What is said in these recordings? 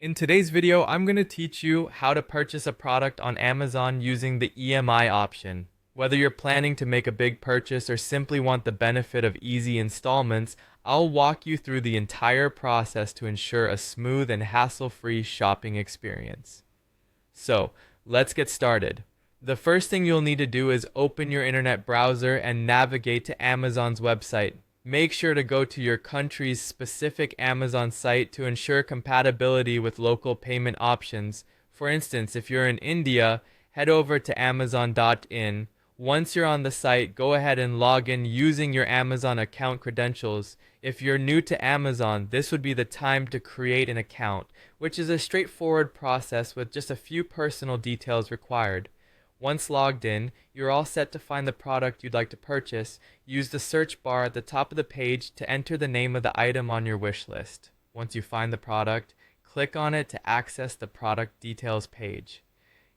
In today's video, I'm going to teach you how to purchase a product on Amazon using the EMI option. Whether you're planning to make a big purchase or simply want the benefit of easy installments, I'll walk you through the entire process to ensure a smooth and hassle-free shopping experience. So, let's get started. The first thing you'll need to do is open your internet browser and navigate to Amazon's website. Make sure to go to your country's specific Amazon site to ensure compatibility with local payment options. For instance, if you're in India, head over to amazon.in. Once you're on the site, go ahead and log in using your Amazon account credentials. If you're new to Amazon, this would be the time to create an account, which is a straightforward process with just a few personal details required. Once logged in, you're all set to find the product you'd like to purchase. Use the search bar at the top of the page to enter the name of the item on your wish list. Once you find the product, click on it to access the product details page.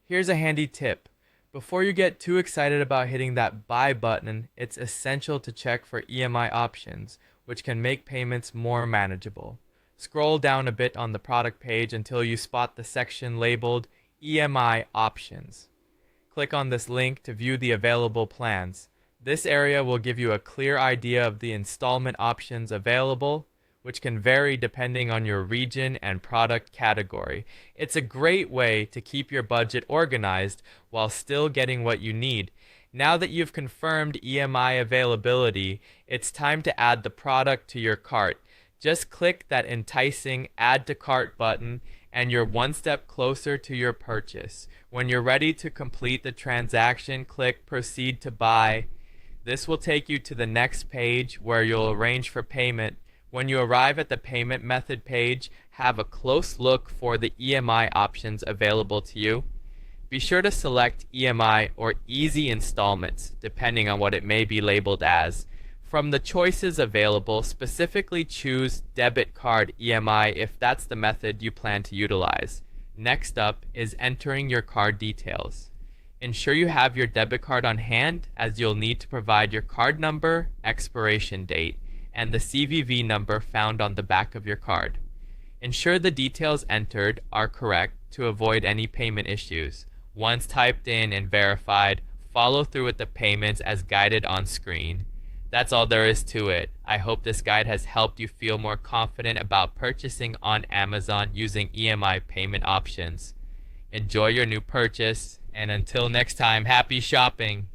Here's a handy tip. Before you get too excited about hitting that buy button, it's essential to check for EMI options, which can make payments more manageable. Scroll down a bit on the product page until you spot the section labeled EMI options. Click on this link to view the available plans. This area will give you a clear idea of the installment options available, which can vary depending on your region and product category. It's a great way to keep your budget organized while still getting what you need. Now that you've confirmed EMI availability, it's time to add the product to your cart. Just click that enticing Add to Cart button and you're one step closer to your purchase. When you're ready to complete the transaction, click Proceed to Buy. This will take you to the next page where you'll arrange for payment. When you arrive at the payment method page, have a close look for the EMI options available to you. Be sure to select EMI or Easy Installments, depending on what it may be labeled as. From the choices available, specifically choose Debit Card EMI if that's the method you plan to utilize. Next up is entering your card details. Ensure you have your debit card on hand, as you'll need to provide your card number, expiration date, and the CVV number found on the back of your card. Ensure the details entered are correct to avoid any payment issues. Once typed in and verified, follow through with the payments as guided on screen. That's all there is to it. I hope this guide has helped you feel more confident about purchasing on Amazon using EMI payment options. Enjoy your new purchase, and until next time, happy shopping!